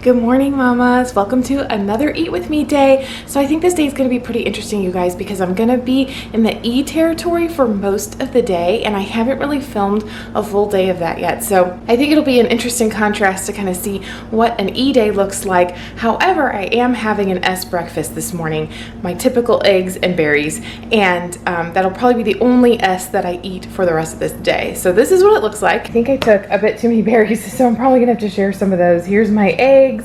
Good morning, mamas. Welcome to another Eat With Me day. So I think this day is going to be pretty interesting, you guys, because I'm going to be in the E territory for most of the day, and I haven't really filmed a full day of that yet. So I think it'll be an interesting contrast to kind of see what an E day looks like. However, I am having an S breakfast this morning, my typical eggs and berries, and that'll probably be the only S that I eat for the rest of this day. So this is what it looks like. I think I took a bit too many berries, so I'm probably going to have to share some of those. Here's my eggs.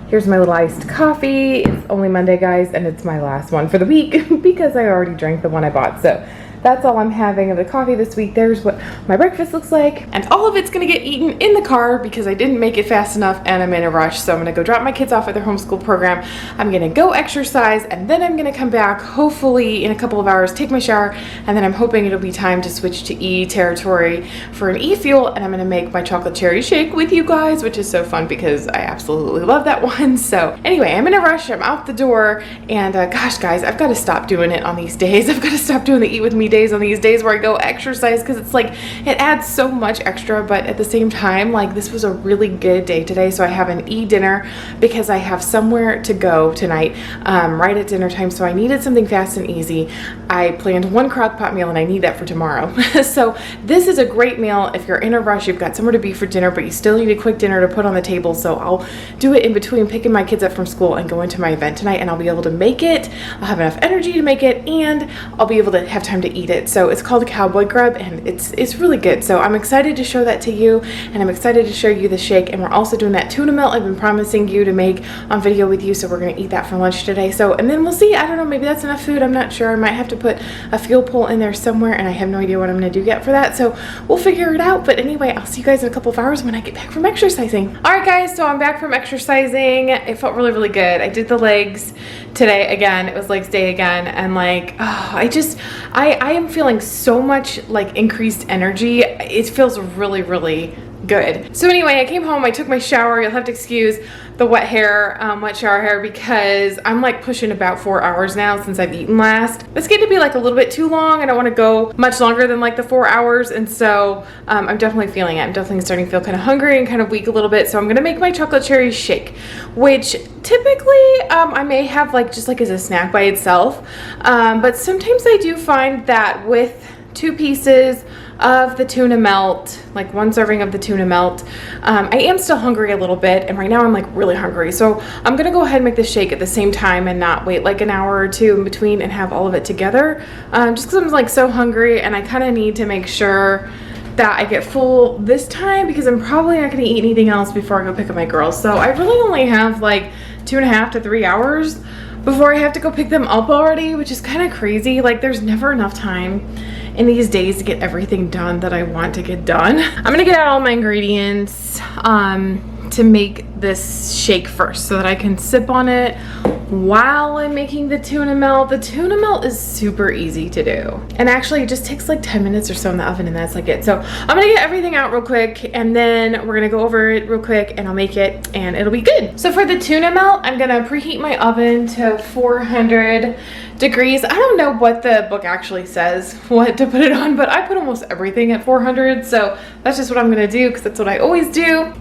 Here's my little iced coffee. It's only Monday, guys, and it's my last one for the week because I already drank the one I bought. So that's all I'm having of the coffee this week. There's what my breakfast looks like. And all of it's gonna get eaten in the car because I didn't make it fast enough and I'm in a rush. So I'm gonna go drop my kids off at their homeschool program. I'm gonna go exercise and then I'm gonna come back, hopefully in a couple of hours, take my shower, and then I'm hoping it'll be time to switch to E territory for an E fuel, and I'm gonna make my chocolate cherry shake with you guys, which is so fun because I absolutely love that one. So anyway, I'm in a rush, I'm out the door, and gosh guys, I've gotta stop doing it on these days. I've gotta stop doing the Eat With Me days on these days where I go exercise, because it's like it adds so much extra, but at the same time, like, this was a really good day today. So I have an E dinner because I have somewhere to go tonight right at dinner time, so I needed something fast and easy. I planned one crock pot meal and I need that for tomorrow. So this is a great meal if you're in a rush, you've got somewhere to be for dinner, but you still need a quick dinner to put on the table. So I'll do it in between picking my kids up from school and going to my event tonight, and I'll be able to make it. I'll have enough energy to make it, and I'll be able to have time to eat it. So it's called a Cowboy Grub, and it's really good. So I'm excited to show that to you, and I'm excited to show you the shake. And we're also doing that tuna melt I've been promising you to make on video with you. So we're gonna eat that for lunch today. So, and then we'll see. I don't know, maybe that's enough food. I'm not sure. I might have to put a fuel pole in there somewhere, and I have no idea what I'm gonna do yet for that. So we'll figure it out. But anyway, I'll see you guys in a couple of hours when I get back from exercising. All right, guys. So I'm back from exercising. It felt really, really good. I did the legs today again. It was legs day again, and like, oh, I am feeling so much like increased energy. It feels really, really good. So anyway, I came home, I took my shower. You'll have to excuse the wet shower hair, because I'm like pushing about 4 hours now since I've eaten last. It's getting to be like a little bit too long. I don't want to go much longer than like the 4 hours, and so I'm definitely feeling it. I'm definitely starting to feel kind of hungry and kind of weak a little bit. So I'm gonna make my chocolate cherry shake, which typically I may have like just like as a snack by itself, but sometimes I do find that with 2 pieces of the tuna melt, like 1 serving of the tuna melt, I am still hungry a little bit, and right now I'm like really hungry. So I'm gonna go ahead and make the shake at the same time and not wait like an hour or 2 in between and have all of it together, just because I'm like so hungry, and I kind of need to make sure that I get full this time, because I'm probably not gonna eat anything else before I go pick up my girls. So I really only have like 2.5 to 3 hours before I have to go pick them up already, which is kind of crazy. Like, there's never enough time in these days to get everything done that I want to get done. I'm gonna get out all my ingredients to make this shake first so that I can sip on it while I'm making the tuna melt. The tuna melt is super easy to do, and actually it just takes like 10 minutes or so in the oven, and that's like it. So I'm gonna get everything out real quick, and then we're gonna go over it real quick, and I'll make it and it'll be good. So for the tuna melt, I'm gonna preheat my oven to 400 degrees. I don't know what the book actually says what to put it on, but I put almost everything at 400, so that's just what I'm gonna do because that's what I always do.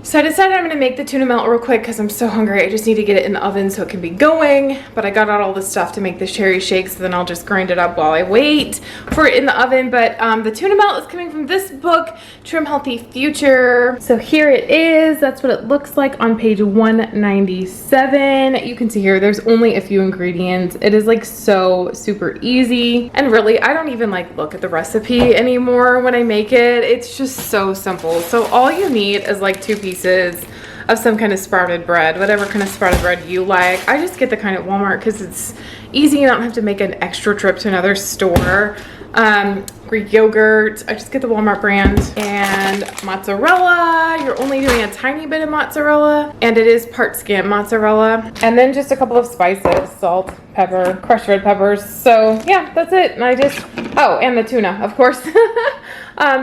So I decided I'm gonna make the tuna melt real quick because I'm so hungry. I just need to get it in the oven so it can be going. But I got out all this stuff to make this cherry shake, so then I'll just grind it up while I wait for it in the oven. But the tuna melt is coming from this book, Trim Healthy Future. So here it is. That's what it looks like on page 197. You can see here, there's only a few ingredients. It is like so super easy. And really, I don't even like look at the recipe anymore when I make it. It's just so simple. So all you need is like 2 pieces of some kind of sprouted bread, whatever kind of sprouted bread you like. I just get the kind at Walmart because it's easy. You don't have to make an extra trip to another store. Greek yogurt, I just get the Walmart brand, and mozzarella. You're only doing a tiny bit of mozzarella, and it is part skim mozzarella, and then just a couple of spices, salt, pepper, crushed red peppers. So yeah, that's it. And I just, oh, and the tuna, of course.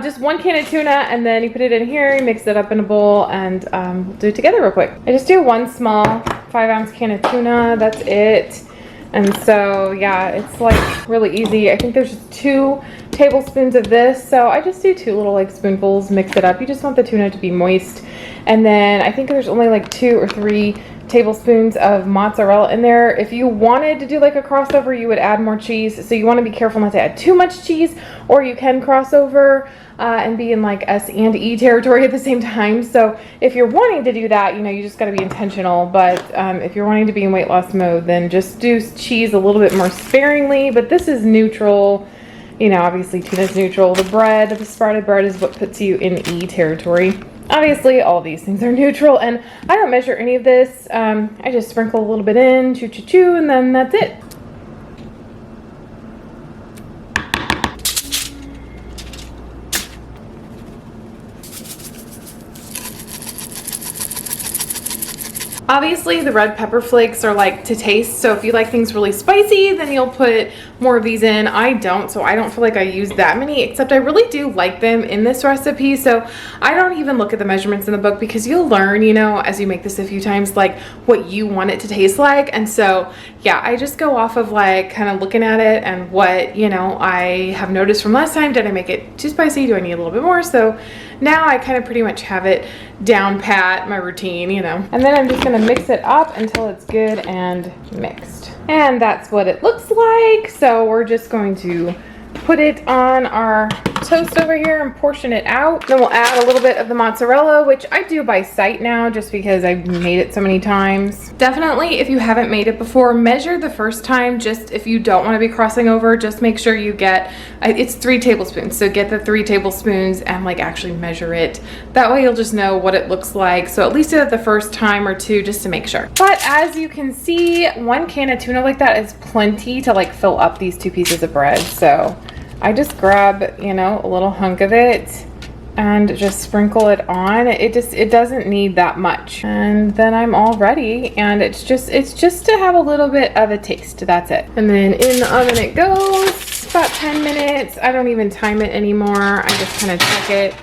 Just 1 can of tuna, and then you put it in here, you mix it up in a bowl, and we'll do it together real quick. I just do 1 small 5-ounce can of tuna, that's it. And so yeah, it's like really easy. I think there's just 2 tablespoons of this. So I just do 2 little like spoonfuls, mix it up. You just want the tuna to be moist. And then I think there's only like 2 or 3 tablespoons of mozzarella in there. If you wanted to do like a crossover, you would add more cheese. So you want to be careful not to add too much cheese, or you can cross over and be in like S and E territory at the same time. So if you're wanting to do that, you know, you just got to be intentional. But if you're wanting to be in weight loss mode, then just do cheese a little bit more sparingly. But this is neutral. You know, obviously tuna's neutral. The bread, the sprouted bread, is what puts you in E territory. Obviously, all these things are neutral, and I don't measure any of this. I just sprinkle a little bit in, choo, and then that's it. Obviously, the red pepper flakes are like to taste, so if you like things really spicy, then you'll put more of these in. I don't, so I don't feel like I use that many, except I really do like them in this recipe, so I don't even look at the measurements in the book, because you'll learn, you know, as you make this a few times, like what you want it to taste like. And so yeah, I just go off of like kind of looking at it and what, you know, I have noticed from last time. Did I make it too spicy? Do I need a little bit more? So now I kind of pretty much have it down pat, my routine, you know. And then I'm just gonna mix it up until it's good and mixed. And that's what it looks like. So we're just going to put it on our toast over here and portion it out. Then we'll add a little bit of the mozzarella, which I do by sight now just because I've made it so many times. Definitely, if you haven't made it before, measure the first time. Just if you don't want to be crossing over, just make sure you get, it's 3 tablespoons. So get the 3 tablespoons and like actually measure it. That way you'll just know what it looks like. So at least do it the first time or 2 just to make sure. But as you can see, 1 can of tuna like that is plenty to like fill up these 2 pieces of bread. So I just grab, you know, a little hunk of it and just sprinkle it on. It doesn't need that much. And then I'm all ready, and it's just to have a little bit of a taste. That's it. And then in the oven it goes, about 10 minutes. I don't even time it anymore. I just kind of check it,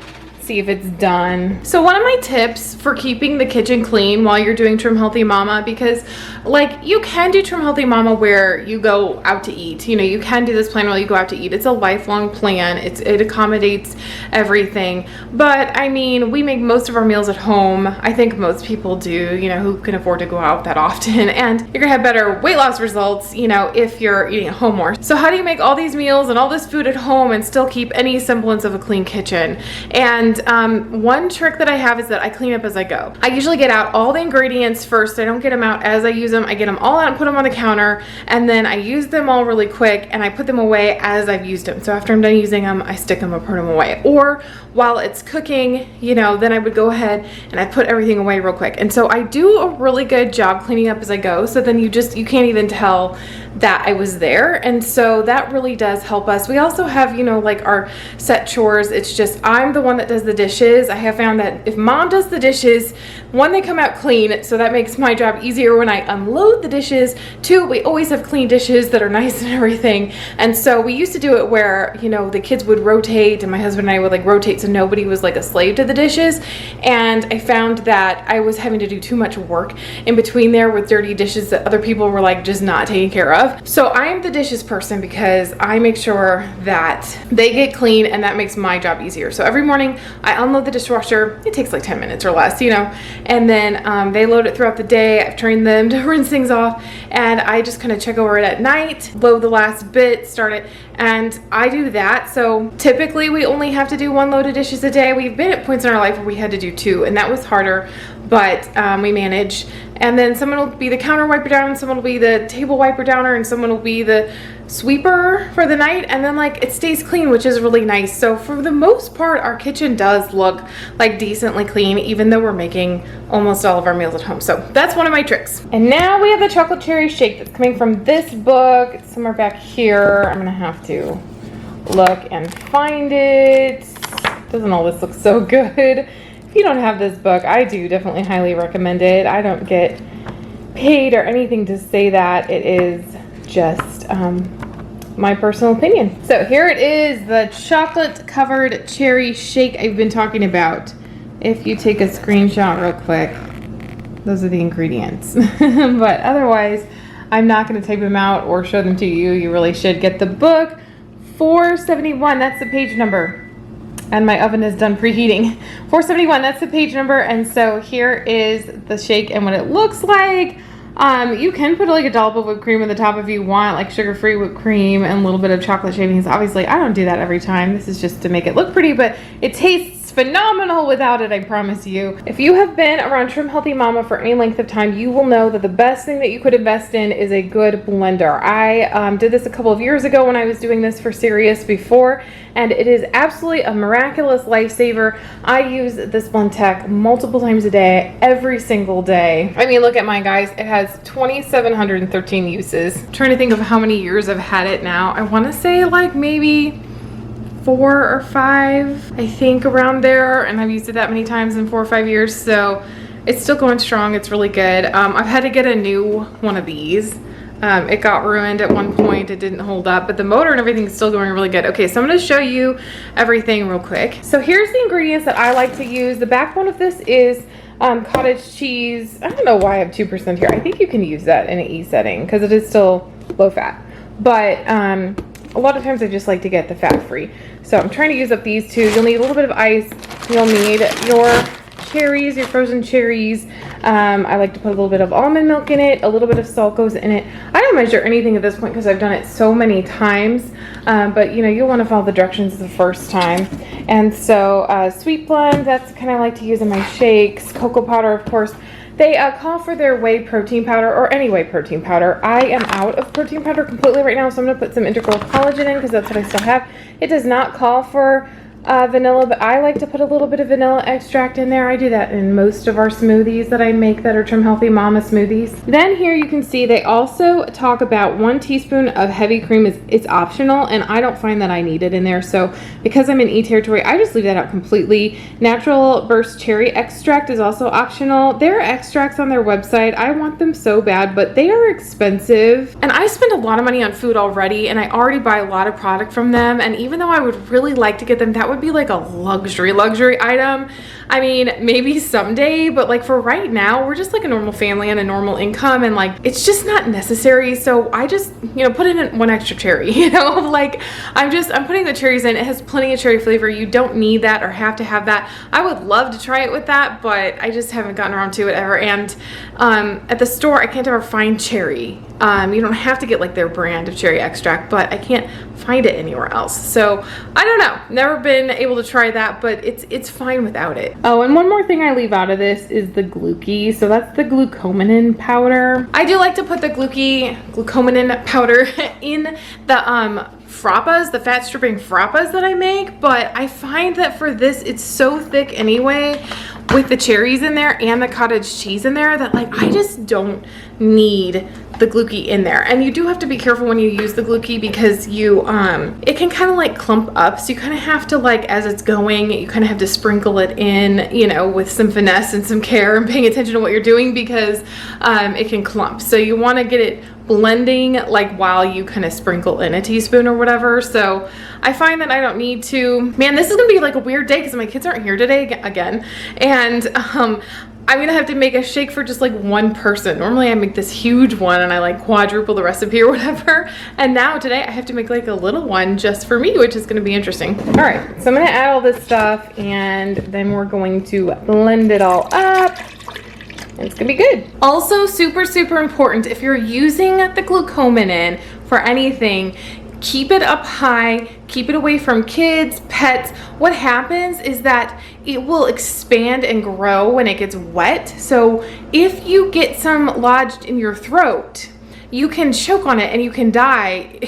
see if it's done. So one of my tips for keeping the kitchen clean while you're doing Trim Healthy Mama, because like you can do Trim Healthy Mama where you go out to eat, you know, you can do this plan while you go out to eat. It's a lifelong plan. It accommodates everything. But I mean, we make most of our meals at home. I think most people do, you know, who can afford to go out that often, and you're gonna have better weight loss results, you know, if you're eating at home more. So how do you make all these meals and all this food at home and still keep any semblance of a clean kitchen? And one trick that I have is that I clean up as I go. I usually get out all the ingredients first. I don't get them out as I use them. I get them all out and put them on the counter, and then I use them all really quick and I put them away as I've used them. So after I'm done using them, I stick them or put them away. Or while it's cooking, you know, then I would go ahead and I put everything away real quick. And so I do a really good job cleaning up as I go. So then you can't even tell that I was there. And so that really does help us. We also have, you know, like our set chores. It's just, I'm the one that does the dishes. I have found that if mom does the dishes, 1, they come out clean, so that makes my job easier when I unload the dishes. 2, we always have clean dishes that are nice and everything. And so we used to do it where, you know, the kids would rotate and my husband and I would like rotate so nobody was like a slave to the dishes. And I found that I was having to do too much work in between there with dirty dishes that other people were like just not taking care of. So I'm the dishes person because I make sure that they get clean, and that makes my job easier. So every morning I unload the dishwasher. It takes like 10 minutes or less, you know, and then they load it throughout the day. I've trained them to rinse things off, and I just kind of check over it at night, load the last bit, start it, and I do that. So typically we only have to do 1 load of dishes a day. We've been at points in our life where we had to do 2, and that was harder, but we managed. And then someone will be the counter wiper down, someone will be the table wiper downer, and someone will be the sweeper for the night, and then like it stays clean, which is really nice. So for the most part, our kitchen does look like decently clean, even though we're making almost all of our meals at home. So that's one of my tricks. And now we have the chocolate cherry shake that's coming from this book. It's somewhere back here. I'm gonna have to look and find it. Doesn't always look so good. If you don't have this book, I do definitely highly recommend it. I don't get paid or anything to say that. It is just my personal opinion. So here it is, the chocolate covered cherry shake I've been talking about. If you take a screenshot real quick, those are the ingredients. But otherwise, I'm not going to type them out or show them to you. You really should get the book 471, that's the page number. And my oven is done preheating. 471, that's the page number. And so here is the shake and what it looks like. You can put like a dollop of whipped cream on the top if you want, like sugar-free whipped cream and a little bit of chocolate shavings. Obviously, I don't do that every time. This is just to make it look pretty, but it tastes phenomenal without it, I promise you. If you have been around Trim Healthy Mama for any length of time, you will know that the best thing that you could invest in is a good blender. I did this a couple of years ago when I was doing this for Serious before, and it is absolutely a miraculous lifesaver. I use this Blendtec multiple times a day, every single day. I mean, look at mine, guys. It has 2,713 uses. I'm trying to think of how many years I've had it now. I want to say like maybe 4 or 5, I think, around there, and I've used it that many times in 4 or 5 years, so it's still going strong. It's really good. I've had to get a new one of these. It got ruined at one point. It didn't hold up, but the motor and everything is still going really good. Okay, so I'm going to show you everything real quick. So here's the ingredients that I like to use. The backbone of this is cottage cheese. I don't know why I have 2% here. I think you can use that in an E setting because it is still low fat, but a lot of times I just like to get the fat-free. So I'm trying to use up these two. You'll need a little bit of ice. You'll need your cherries, your frozen cherries. I like to put a little bit of almond milk in it. A little bit of salt goes in it. I don't measure anything at this point because I've done it so many times. But you know, you'll want to follow the directions the first time. And so sweet blend, that's the kind I like to use in my shakes. Cocoa powder, of course. They call for their whey protein powder, or any whey protein powder. I am out of protein powder completely right now, so I'm going to put some integral collagen in because that's what I still have. It does not call for vanilla, but I like to put a little bit of vanilla extract in there. I do that in most of our smoothies that I make that are Trim Healthy Mama smoothies. Then here you can see they also talk about 1 teaspoon of heavy cream. It's optional, and I don't find that I need it in there. So because I'm in E territory, I just leave that out completely. Natural burst cherry extract is also optional. There are extracts on their website. I want them so bad, but they are expensive. And I spend a lot of money on food already, and I already buy a lot of product from them. And even though I would really like to get them, that would be like a luxury item. I mean, maybe someday, but like for right now, we're just like a normal family and a normal income, and like it's just not necessary. So I just, you know, put in 1 extra cherry, you know, like I'm putting the cherries in. It has plenty of cherry flavor. You don't need that or have to have that. I would love to try it with that, but I just haven't gotten around to it ever. And at the store, I can't ever find cherry. You don't have to get like their brand of cherry extract, but I can't find it anywhere else. So I don't know, never been able to try that, but it's fine without it. Oh, and one more thing I leave out of this is the Gluki. So that's the Glucomannan powder. I do like to put the Glucomannan powder in the frappes, the Fat Stripping Frappes that I make, but I find that for this, it's so thick anyway with the cherries in there and the cottage cheese in there that like I just don't need the Gluki in there. And you do have to be careful when you use the Gluki because you it can kind of like clump up, so you kind of have to, like, as it's going, you kind of have to sprinkle it in, you know, with some finesse and some care and paying attention to what you're doing because it can clump. So you want to get it blending like while you kind of sprinkle in a teaspoon or whatever. So I find that I don't need to. Man, this is gonna be like a weird day because my kids aren't here today again, and I'm gonna have to make a shake for just like 1 person. Normally I make this huge one and I like quadruple the recipe or whatever, and now today I have to make like a little one just for me, which is gonna be interesting. All right, so I'm gonna add all this stuff and then we're going to blend it all up. It's gonna be good. Also super important, if you're using the Glucomannan for anything, keep it up high, keep it away from kids, pets. What happens is that it will expand and grow when it gets wet. So if you get some lodged in your throat, you can choke on it and you can die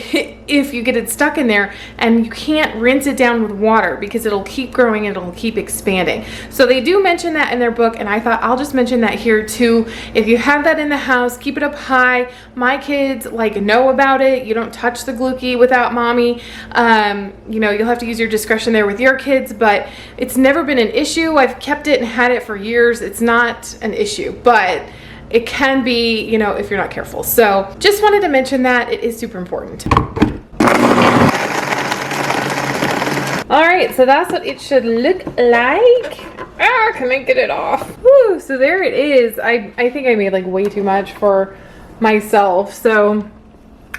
if you get it stuck in there, and you can't rinse it down with water because it'll keep growing and it'll keep expanding. So they do mention that in their book, and I thought I'll just mention that here too. If you have that in the house, keep it up high. My kids like know about it. You don't touch the Gluki without mommy. You know, you'll have to use your discretion there with your kids, but it's never been an issue. I've kept it and had it for years. It's not an issue, but it can be, you know, if you're not careful. So just wanted to mention that. It is super important. All right, so that's what it should look like. Ah, can I get it off? Woo, so there it is. I think I made like way too much for myself. So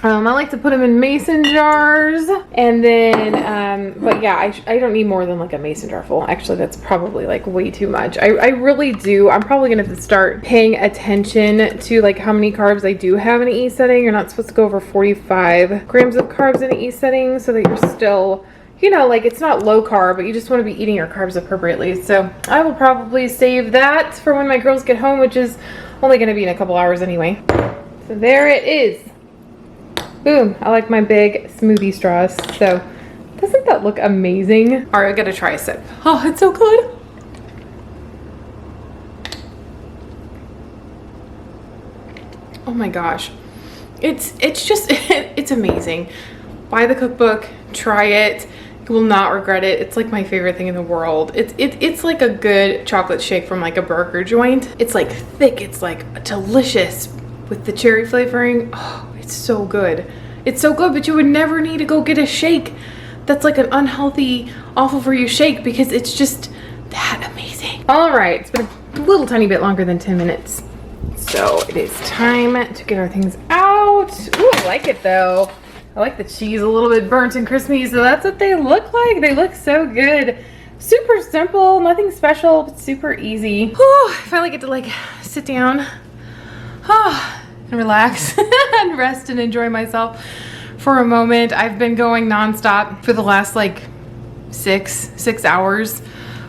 I like to put them in mason jars, and then, but yeah, I don't need more than like a mason jar full. Actually, that's probably like way too much. I really do. I'm probably gonna have to start paying attention to like how many carbs I do have in an E setting. You're not supposed to go over 45 grams of carbs in an E setting, so that you're still, you know, like it's not low carb, but you just want to be eating your carbs appropriately. So I will probably save that for when my girls get home, which is only gonna be in a couple hours anyway. So there it is. Boom. I like my big smoothie straws. So doesn't that look amazing? All right, I gotta try a sip. Oh, it's so good. Oh my gosh. It's just, it's amazing. Buy the cookbook, try it. You will not regret it. It's like my favorite thing in the world. It's like a good chocolate shake from like a burger joint. It's like thick, it's like delicious with the cherry flavoring. Oh, it's so good. It's so good, but you would never need to go get a shake that's like an unhealthy, awful for you shake, because it's just that amazing. All right, it's been a little tiny bit longer than 10 minutes. So it is time to get our things out. Ooh, I like it though. I like the cheese a little bit burnt and crispy, so that's what they look like. They look so good. Super simple, nothing special, but super easy. Whew, I finally get to like sit down. And relax and rest and enjoy myself for a moment. I've been going nonstop for the last like six hours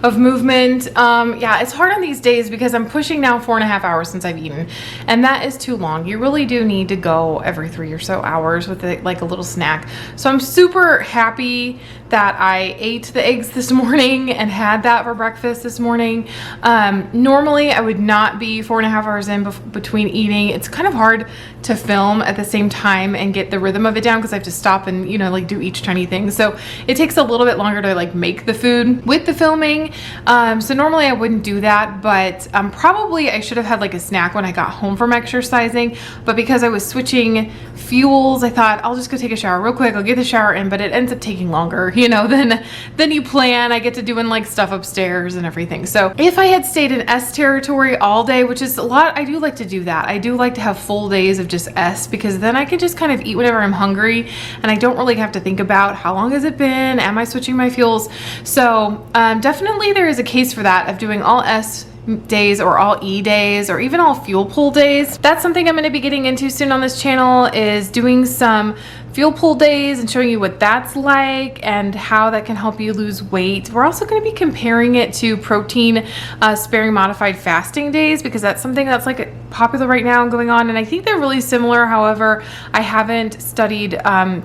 of movement. Yeah, it's hard on these days because I'm pushing now 4.5 hours since I've eaten, and that is too long. You really do need to go every 3 or so hours with like a little snack. So I'm super happy that I ate the eggs this morning and had that for breakfast this morning. Normally I would not be 4.5 hours in between eating. It's kind of hard to film at the same time and get the rhythm of it down because I have to stop and, you know, like do each tiny thing. So it takes a little bit longer to like make the food with the filming. So normally I wouldn't do that, but probably I should have had like a snack when I got home from exercising. But because I was switching fuels, I thought I'll just go take a shower real quick. I'll get the shower in, but it ends up taking longer, you know, than you plan. I get to doing like stuff upstairs and everything. So if I had stayed in S territory all day, which is a lot, I do like to do that. I do like to have full days of just S, because then I can just kind of eat whenever I'm hungry and I don't really have to think about how long has it been, am I switching my fuels. So definitely there is a case for that, of doing all S days or all E days or even all fuel pull days. That's something I'm going to be getting into soon on this channel, is doing some fuel pull days and showing you what that's like and how that can help you lose weight. We're also going to be comparing it to protein sparing modified fasting days, because that's something that's like popular right now and going on, and I think they're really similar. However, I haven't studied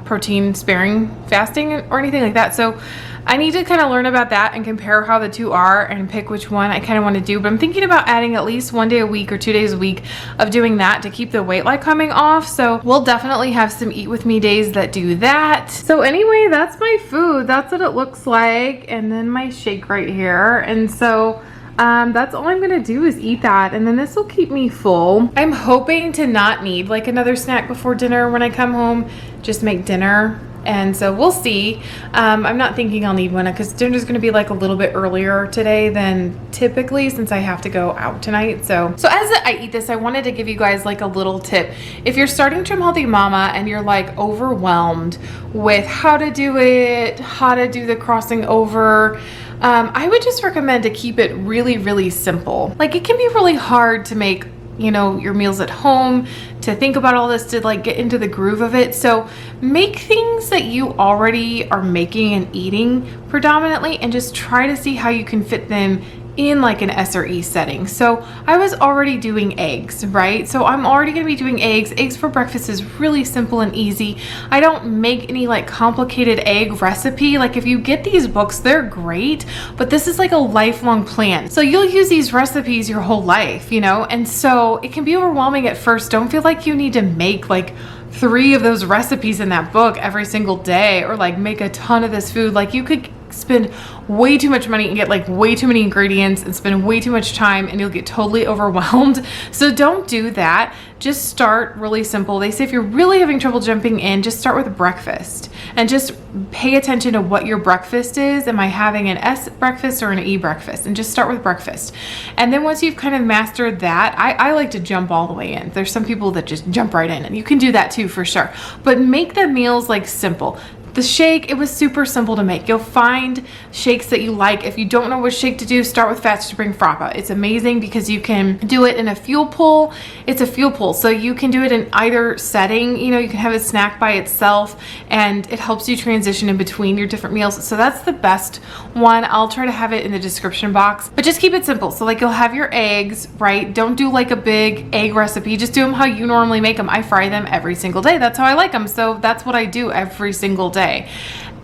protein sparing fasting or anything like that, so I need to kind of learn about that and compare how the two are and pick which one I kind of want to do. But I'm thinking about adding at least 1 day a week or 2 days a week of doing that to keep the weight like coming off. So we'll definitely have some eat with me days that do that. So anyway, that's my food. That's what it looks like. And then my shake right here. And so that's all I'm gonna do is eat that, and then this will keep me full. I'm hoping to not need like another snack before dinner when I come home, just make dinner. And so we'll see. I'm not thinking I'll need one because dinner's going to be like a little bit earlier today than typically, since I have to go out tonight. So as I eat this, I wanted to give you guys like a little tip. If you're starting Trim Healthy Mama and you're like overwhelmed with how to do it, how to do the crossing over, I would just recommend to keep it really, really simple. Like, it can be really hard to make, you know, your meals at home, to think about all this, to like get into the groove of it. So make things that you already are making and eating predominantly, and just try to see how you can fit them in like an SRE setting. So I was already doing eggs, right? So I'm already gonna be doing eggs. Eggs for breakfast is really simple and easy. I don't make any like complicated egg recipe. Like, if you get these books, they're great, but this is like a lifelong plan. So you'll use these recipes your whole life, you know? And so it can be overwhelming at first. Don't feel like you need to make like 3 of those recipes in that book every single day, or like make a ton of this food. Like, you could spend way too much money and get like way too many ingredients and spend way too much time, and you'll get totally overwhelmed. So don't do that. Just start really simple. They say if you're really having trouble jumping in, just start with breakfast and just pay attention to what your breakfast is. Am I having an S breakfast or an E breakfast? And just start with breakfast. And then once you've kind of mastered that, I like to jump all the way in. There's some people that just jump right in, and you can do that too for sure. But make the meals like simple. The shake, it was super simple to make. You'll find shakes that you like. If you don't know what shake to do, start with Fat Stripping Frappe. It's amazing because you can do it in a fuel pull. It's a fuel pull, so you can do it in either setting. You know, you can have a snack by itself, and it helps you transition in between your different meals. So that's the best one. I'll try to have it in the description box, but just keep it simple. So like you'll have your eggs, right? Don't do like a big egg recipe. Just do them how you normally make them. I fry them every single day. That's how I like them. So that's what I do every single day.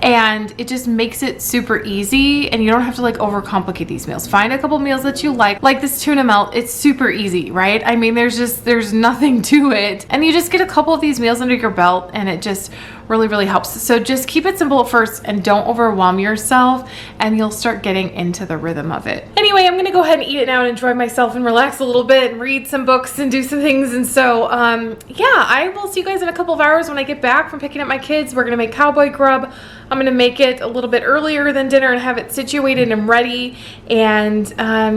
And it just makes it super easy, and you don't have to like overcomplicate these meals. Find a couple meals that you like this tuna melt. It's super easy, right? I mean, there's nothing to it, and you just get a couple of these meals under your belt, and it just really helps. So just keep it simple at first and don't overwhelm yourself, and you'll start getting into the rhythm of it. Anyway, I'm gonna go ahead and eat it now and enjoy myself and relax a little bit and read some books and do some things. And so yeah, I will see you guys in a couple of hours when I get back from picking up my kids. We're gonna make Cowboy Grub. I'm gonna make it a little bit earlier than dinner and have it situated and ready, and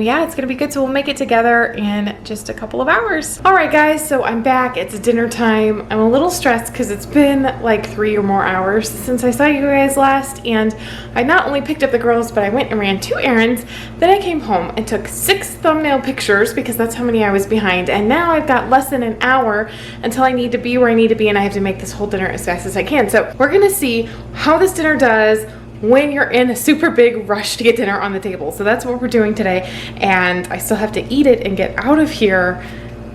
yeah, it's gonna be good. So we'll make it together in just a couple of hours. All right guys, so I'm back. It's dinner time. I'm a little stressed because it's been like 3 or more hours since I saw you guys last, and I not only picked up the girls, but I went and ran 2 errands. Then I came home and took 6 thumbnail pictures because that's how many I was behind, and now I've got less than an hour until I need to be where I need to be, and I have to make this whole dinner as fast as I can. So we're gonna see how this dinner does when you're in a super big rush to get dinner on the table. So that's what we're doing today, and I still have to eat it and get out of here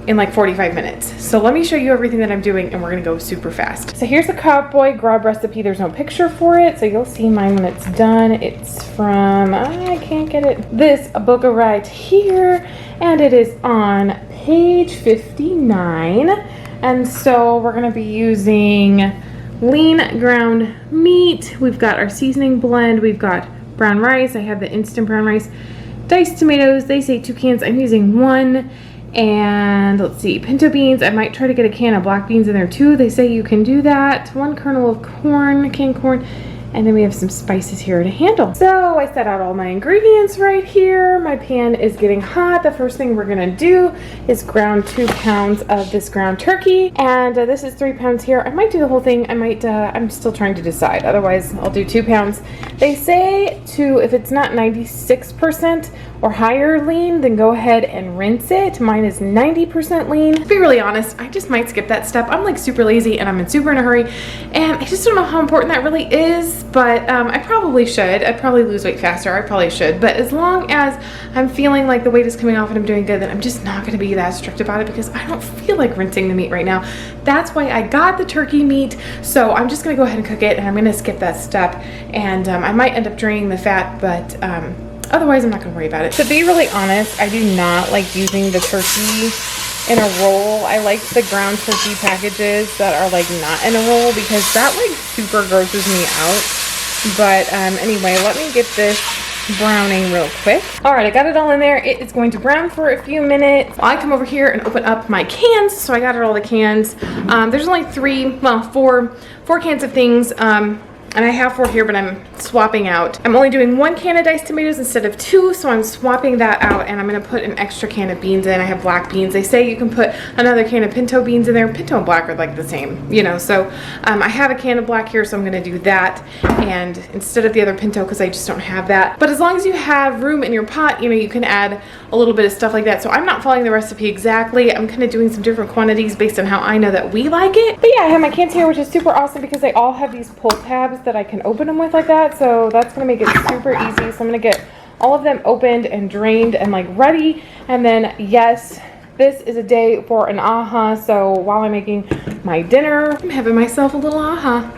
in like 45 minutes. So let me show you everything that I'm doing, and we're gonna go super fast. So here's the Cowboy Grub recipe. There's no picture for it, so you'll see mine when it's done. It's from, I can't get it, this book right here, and it is on page 59. And so we're gonna be using lean ground meat. We've got our seasoning blend. We've got brown rice. I have the instant brown rice. Diced tomatoes. They say 2 cans. I'm using 1. And let's see, pinto beans. I might try to get a can of black beans in there too. They say you can do that. 1 kernel of corn, canned corn. And then we have some spices here to handle. So I set out all my ingredients right here. My pan is getting hot. The first thing we're gonna do is ground 2 pounds of this ground turkey. And this is 3 pounds here. I might do the whole thing. I'm still trying to decide. Otherwise, I'll do 2 pounds. They say if it's not 96% or higher lean, then go ahead and rinse it. Mine is 90% lean. To be really honest, I just might skip that step. I'm like super lazy and I'm super in a hurry, and I just don't know how important that really is, but I probably should. I'd probably lose weight faster. I probably should, but as long as I'm feeling like the weight is coming off and I'm doing good, then I'm just not gonna be that strict about it because I don't feel like rinsing the meat right now. That's why I got the turkey meat, so I'm just gonna go ahead and cook it, and I'm gonna skip that step, and I might end up draining the fat, but otherwise, I'm not gonna worry about it. To be really honest, I do not like using the turkey in a roll. I like the ground turkey packages that are like not in a roll because that like super grosses me out. But anyway, let me get this browning real quick. All right, I got it all in there. It is going to brown for a few minutes. I come over here and open up my cans. So I got all the cans. There's only 4 cans of things. And I have 4 here, but I'm swapping out. I'm only doing 1 can of diced tomatoes instead of 2, so I'm swapping that out, and I'm gonna put an extra can of beans in. I have black beans. They say you can put another can of pinto beans in there. Pinto and black are like the same, you know, so I have a can of black here, so I'm gonna do that, and instead of the other pinto, because I just don't have that. But as long as you have room in your pot, you know, you can add a little bit of stuff like that. So I'm not following the recipe exactly. I'm kind of doing some different quantities based on how I know that we like it. But yeah, I have my cans here, which is super awesome because they all have these pull tabs that I can open them with like that. So that's gonna make it super easy. So I'm gonna get all of them opened and drained and like ready. And then yes, this is a day for an aha. So while I'm making my dinner, I'm having myself a little aha.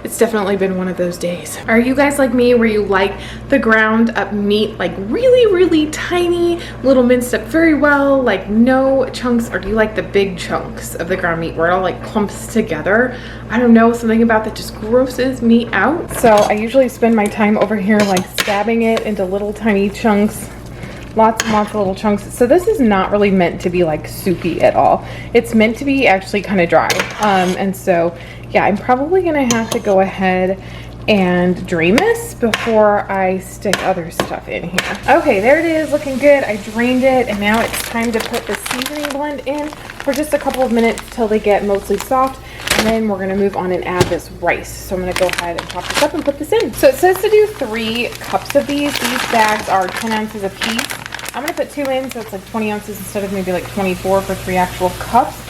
it's definitely been one of those days. Are you guys like me where you like the ground up meat like really tiny, little minced up very well, like no chunks, or do you like the big chunks of the ground meat where it all like clumps together? I don't know, something about that just grosses me out. So I usually spend my time over here like stabbing it into little tiny chunks. Lots and lots of little chunks. So this is not really meant to be like soupy at all. It's meant to be actually kind of dry. And so yeah, I'm probably gonna have to go ahead and drain this before I stick other stuff in here. Okay, there it is, looking good. I drained it, and now it's time to put the seasoning blend in for just a couple of minutes till they get mostly soft, and then we're gonna move on and add this rice. So I'm gonna go ahead and chop this up and put this in. So it says to do 3 cups of these. These bags are 10 ounces a piece. I'm gonna put 2 in, so it's like 20 ounces instead of maybe like 24 for 3 actual cups.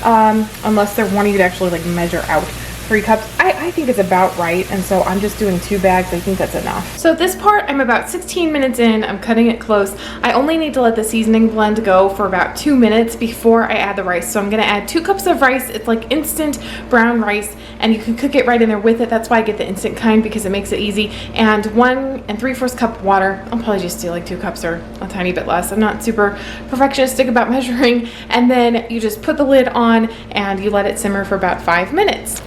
Unless they're wanting you to actually like measure out 3 cups. I think it's about right, and so I'm just doing 2 bags. I think that's enough. So this part, I'm about 16 minutes in. I'm cutting it close. I only need to let the seasoning blend go for about 2 minutes before I add the rice. So I'm gonna add 2 cups of rice. It's like instant brown rice, and you can cook it right in there with it. That's why I get the instant kind, because it makes it easy. And 1 3/4 cup water. I'll probably just do like 2 cups or a tiny bit less. I'm not super perfectionistic about measuring. And then you just put the lid on and you let it simmer for about 5 minutes.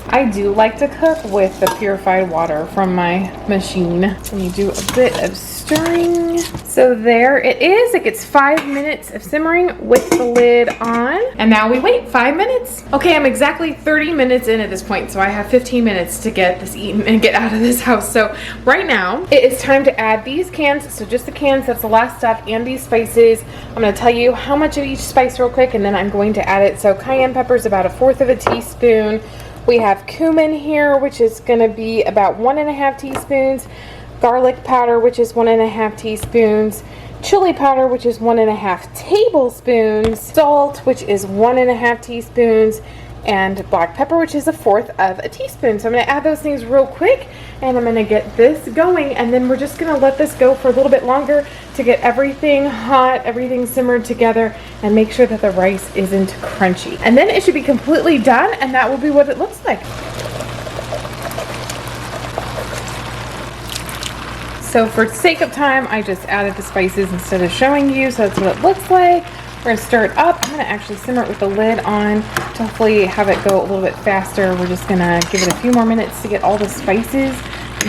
I do like to cook with the purified water from my machine. And you do a bit of stirring. So there it is. It gets 5 minutes of simmering with the lid on. And now we wait 5 minutes. Okay, I'm exactly 30 minutes in at this point, so I have 15 minutes to get this eaten and get out of this house. So right now, it is time to add these cans. So just the cans, that's the last stuff, and these spices. I'm gonna tell you how much of each spice real quick, and then I'm going to add it. So cayenne pepper is about 1/4 of a teaspoon. We have cumin here, which is gonna be about 1½ teaspoons. Garlic powder, which is 1½ teaspoons. Chili powder, which is 1½ tablespoons. Salt, which is 1½ teaspoons. And black pepper, which is 1/4 of a teaspoon. So I'm gonna add those things real quick, and I'm gonna get this going, and then we're just gonna let this go for a little bit longer to get everything hot, everything simmered together, and make sure that the rice isn't crunchy. And then it should be completely done, and that will be what it looks like. So for sake of time, I just added the spices instead of showing you, so that's what it looks like. We're gonna stir it up. I'm gonna actually simmer it with the lid on to hopefully have it go a little bit faster. We're just gonna give it a few more minutes to get all the spices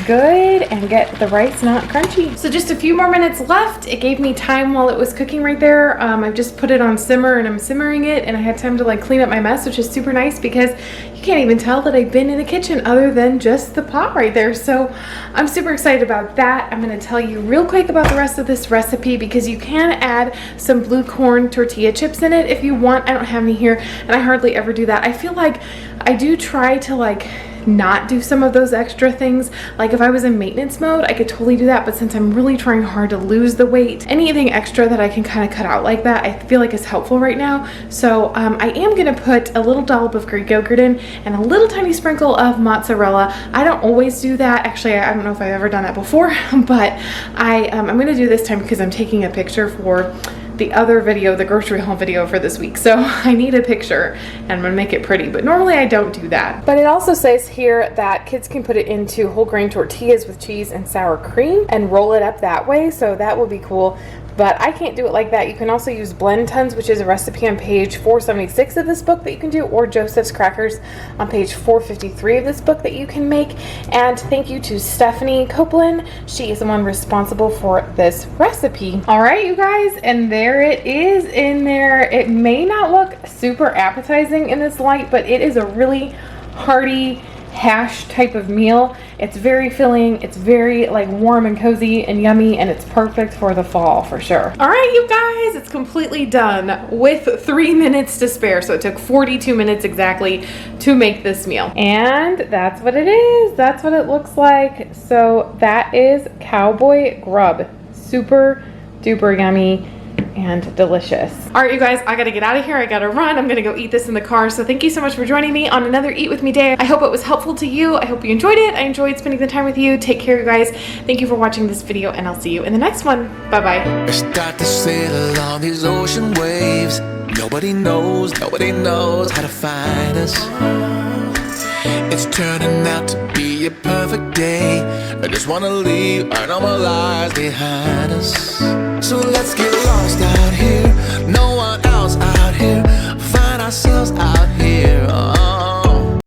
good and get the rice not crunchy. So just a few more minutes left. It gave me time while it was cooking right there. I've just put it on simmer and I'm simmering it, and I had time to like clean up my mess, which is super nice because you can't even tell that I've been in the kitchen other than just the pot right there. So I'm super excited about that. I'm gonna tell you real quick about the rest of this recipe because you can add some blue corn tortilla chips in it if you want. I don't have any here, and I hardly ever do that. I feel like I do try to like not do some of those extra things. Like if I was in maintenance mode, I could totally do that, but since I'm really trying hard to lose the weight, anything extra that I can kind of cut out like that, I feel like is helpful right now. So I am gonna put a little dollop of Greek yogurt in and a little tiny sprinkle of mozzarella. I don't always do that. Actually, I don't know if I've ever done that before, but I'm gonna do this time because I'm taking a picture for the other video, the grocery haul video for this week. So I need a picture and I'm gonna make it pretty, but normally I don't do that. But it also says here that kids can put it into whole grain tortillas with cheese and sour cream and roll it up that way. So that would be cool. But I can't do it like that. You can also use blend tons, which is a recipe on page 476 of this book that you can do, or Joseph's crackers on page 453 of this book that you can make. And thank you to Stephanie Copeland. She is the one responsible for this recipe. All right, you guys, and there it is in there. It may not look super appetizing in this light, but it is a really hearty hash type of meal. It's very filling, it's very like warm and cozy and yummy, and it's perfect for the fall for sure. All right, you guys, it's completely done with 3 minutes to spare. So it took 42 minutes exactly to make this meal. And that's what it is. That's what it looks like. So that is Cowboy Grub. Super duper yummy and delicious. All right, you guys, I gotta get out of here. I gotta run. I'm gonna go eat this in the car. So thank you so much for joining me on another Eat With Me day. I hope it was helpful to you. I hope you enjoyed it. I enjoyed spending the time with you. Take care, you guys. Thank you for watching this video, and I'll see you in the next one. Bye-bye. Start to sail along these ocean waves. Nobody knows how to find us. turning out to be a perfect day. I just wanna leave our normal lives behind us.